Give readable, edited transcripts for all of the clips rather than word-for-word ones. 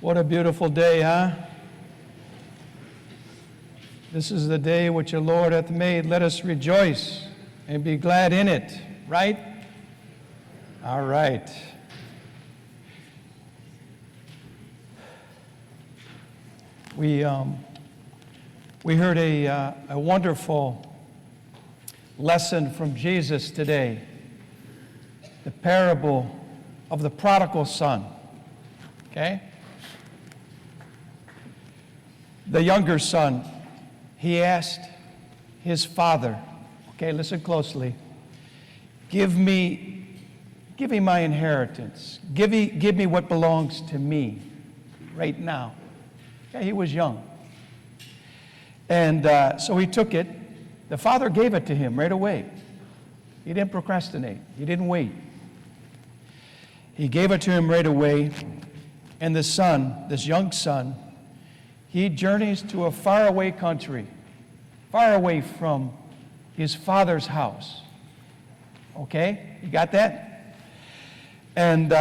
What a beautiful day, huh? This is the day which the Lord hath made. Let us rejoice and be glad in it, right? All right. We heard a wonderful lesson from Jesus today, the parable of the prodigal son, okay? The younger son, he asked his father, okay, listen closely, give me my inheritance. Give me what belongs to me right now. Okay, he was young. And so he took it. The father gave it to him right away. He didn't procrastinate. He didn't wait. He gave it to him right away. And the son, this young son, he journeys to a faraway country, far away from his father's house. Okay? You got that? And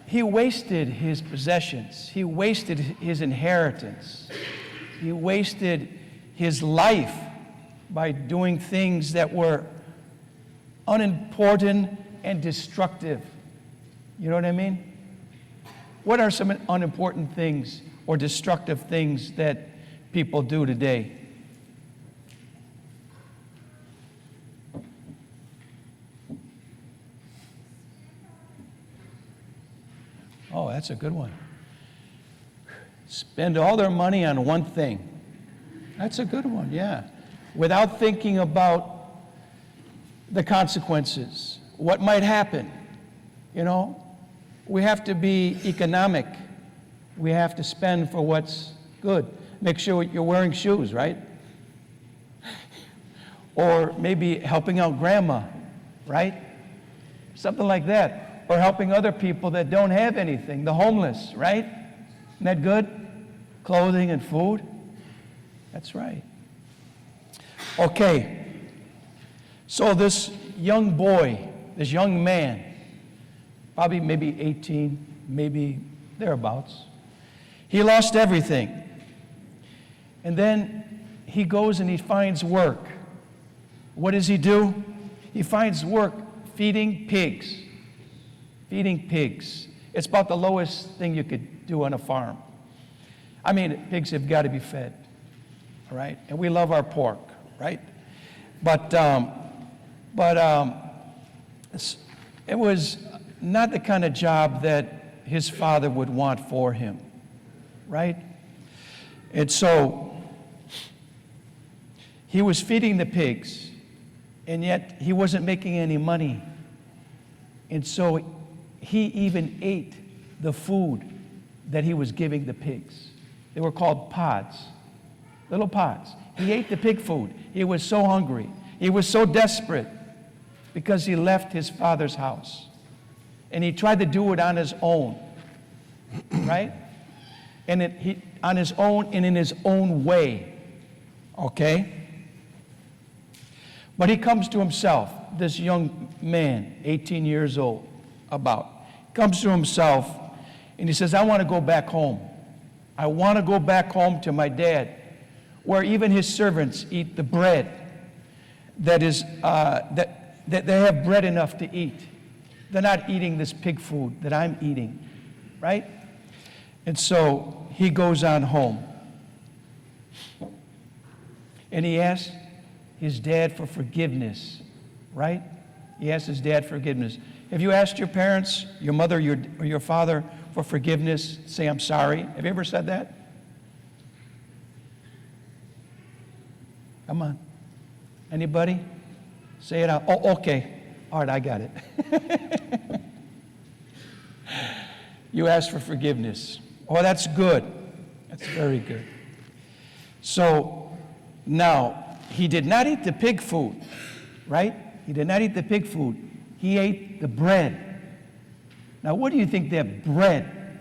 he wasted his possessions. He wasted his inheritance. He wasted his life by doing things that were unimportant and destructive. You know what I mean? What are some unimportant things or destructive things that people do today? Oh, that's a good one. Spend all their money on one thing. That's a good one, yeah. Without thinking about the consequences, what might happen. You know, we have to be economic. We have to spend for what's good. Make sure you're wearing shoes, right? Or maybe helping out grandma, right? Something like that. Or helping other people that don't have anything, the homeless, right? Isn't that good? Clothing and food. That's right. Okay. So this young boy, this young man, probably maybe 18, maybe thereabouts, he lost everything. And then he goes and he finds work. What does he do? He finds work feeding pigs. Feeding pigs. It's about the lowest thing you could do on a farm. I mean, pigs have got to be fed, all right? And we love our pork, right? But it was not the kind of job that his father would want for him, right? And so he was feeding the pigs, and yet he wasn't making any money. And so he even ate the food that he was giving the pigs. They were called pods, little pods. He ate the pig food. He was so hungry. He was so desperate because he left his father's house. And he tried to do it on his own, right? And on his own and in his own way, okay? But he comes to himself, this young man, 18 years old, comes to himself and he says, I want to go back home. I want to go back home to my dad, where even his servants eat the bread that is that they have bread enough to eat. They're not eating this pig food that I'm eating, right? And so he goes on home. And he asks his dad for forgiveness, right? He asked his dad for forgiveness. Have you asked your parents, your mother, or your father for forgiveness? Say, I'm sorry. Have you ever said that? Come on. Anybody? Say it out. Oh, okay. All right, I got it. You asked for forgiveness. Oh, that's good. That's very good. So now, he did not eat the pig food, right? He did not eat the pig food. He ate the bread. Now, what do you think that bread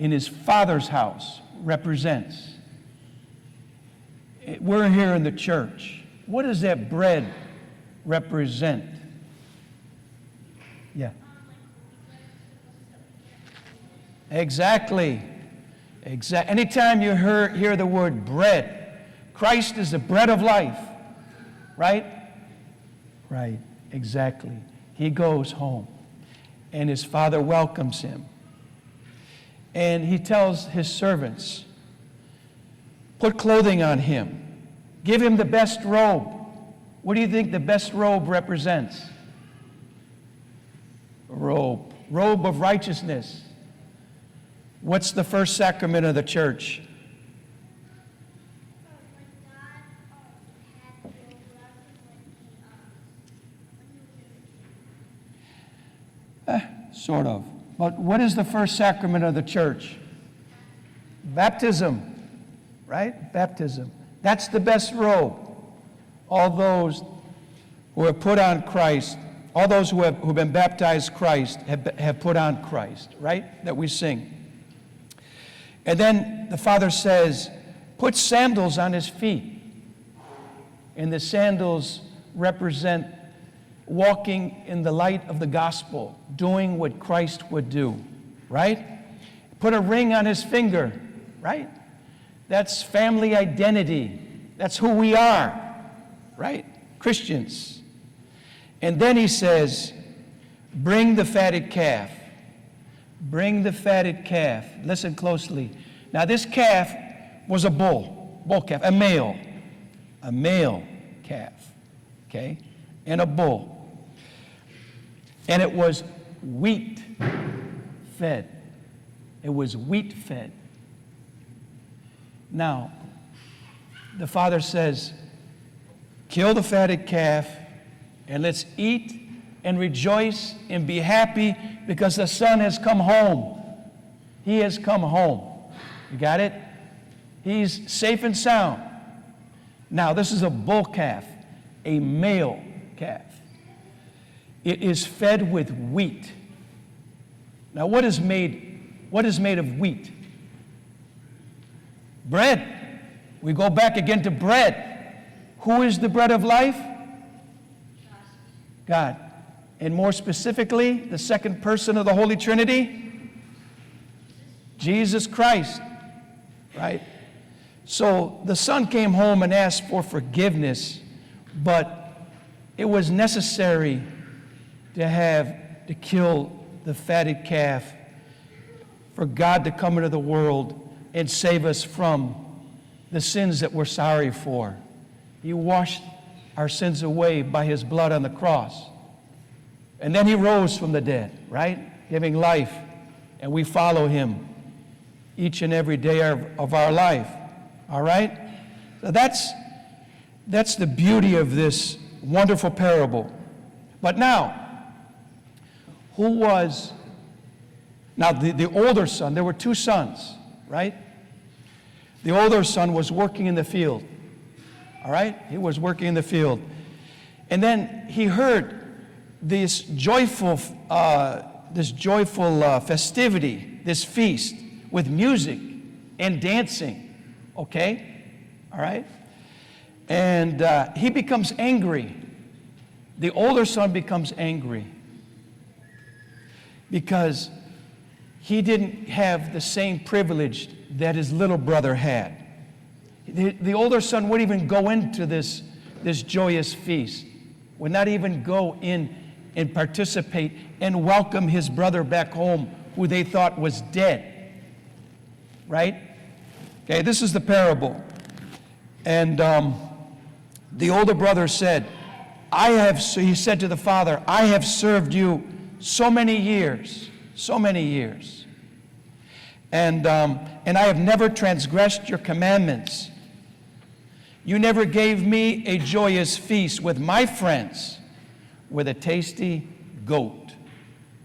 in his father's house represents? We're here in the church. What does that bread represent? Yeah. Exactly. Anytime you hear the word bread, Christ is the bread of life, right? Right, exactly. He goes home, and his father welcomes him. And he tells his servants, put clothing on him. Give him the best robe. What do you think the best robe represents? Robe of righteousness. What's the first sacrament of the church? Sort of. But what is the first sacrament of the church? Baptism, right? Baptism. That's the best robe. All those who have put on Christ, all those who've been baptized Christ have put on Christ, right? That we sing. And then the Father says, put sandals on his feet. And the sandals represent walking in the light of the gospel, doing what Christ would do, right? Put a ring on his finger, right? That's family identity. That's who we are, right? Christians. And then he says, bring the fatted calf. Bring the fatted calf. Listen closely. Now this calf was a bull calf, a male calf, okay? And a bull. And it was wheat fed. It was wheat fed. Now, the Father says, kill the fatted calf and let's eat and rejoice and be happy because the Son has come home. He has come home. You got it? He's safe and sound. Now, this is a bull calf, a male calf. It is fed with wheat. Now, what is made of wheat? Bread. We go back again to bread. Who is the bread of life? God. And more specifically, the second person of the Holy Trinity? Jesus Christ. Right? So the Son came home and asked for forgiveness, but it was necessary to kill the fatted calf for God to come into the world and save us from the sins that we're sorry for. He washed our sins away by his blood on the cross. And then he rose from the dead, right? Giving life. And we follow him each and every day of our life. All right? So that's the beauty of this wonderful parable. But now, the older son, there were two sons, right? The older son was working in the field, all right? He was working in the field. And then he heard this joyful festivity, this feast with music and dancing, okay? All right? And he becomes angry. The older son becomes angry because he didn't have the same privilege that his little brother had. The older son wouldn't even go into this joyous feast, would not even go in and participate and welcome his brother back home who they thought was dead. Right? Okay, this is the parable. And the older brother said, he said to the father, I have served you so many years. And I have never transgressed your commandments. You never gave me a joyous feast with my friends with a tasty goat.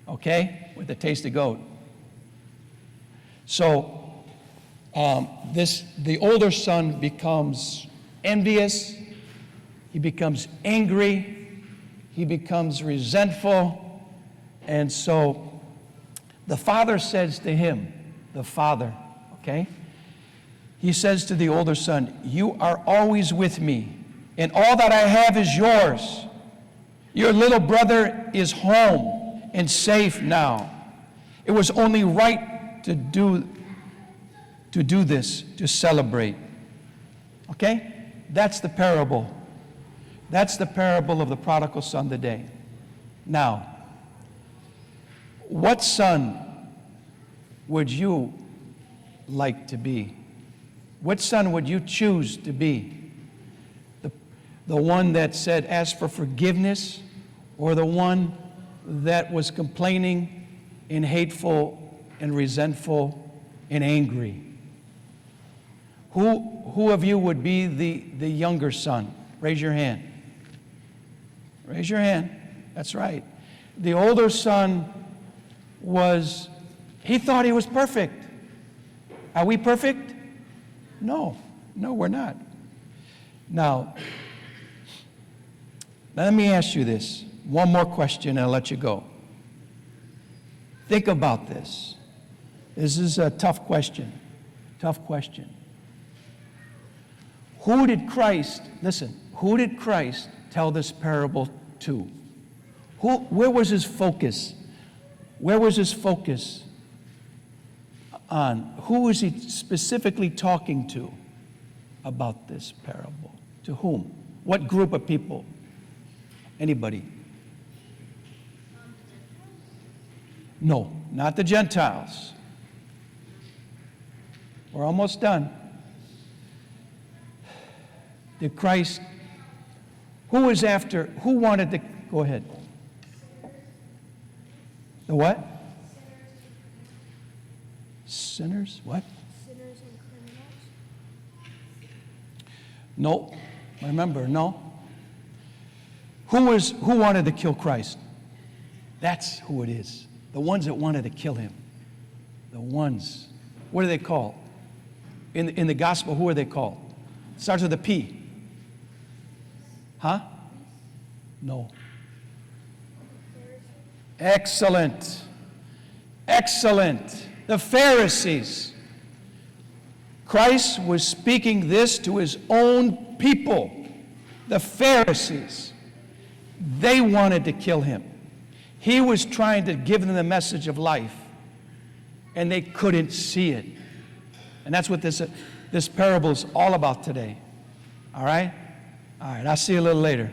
Okay? With a tasty goat. So, the older son becomes envious. He becomes angry. He becomes resentful. And so the father says to him, okay? He says to the older son, you are always with me, and all that I have is yours. Your little brother is home and safe now. It was only right to do to do this, to celebrate. Okay? That's the parable. That's the parable of the prodigal son today. Now, what son would you like to be? What son would you choose to be? The one that said, ask for forgiveness, or the one that was complaining and hateful and resentful and angry? Who of you would be the younger son? Raise your hand. Raise your hand. That's right. The older son he thought he was perfect. Are we perfect? No, we're not. Now, let me ask you this. One more question and I'll let you go. Think about this. This is a tough question. Tough question. Who did Christ tell this parable to? Where was his focus? Where was his focus on? Who was he specifically talking to about this parable? To whom? What group of people? Anybody? No, not the Gentiles. We're almost done. Did Christ, who wanted to, go ahead. The what? Sinners? What? Sinners and criminals. No. Remember, no. Who wanted to kill Christ? That's who it is. The ones that wanted to kill him. The ones. What are they called? In the gospel, who are they called? It starts with a P. Huh? No. Excellent. Excellent. The Pharisees. Christ was speaking this to his own people. The Pharisees. They wanted to kill him. He was trying to give them the message of life, and they couldn't see it. And that's what this parable is all about today. All right? All right, I'll see you a little later.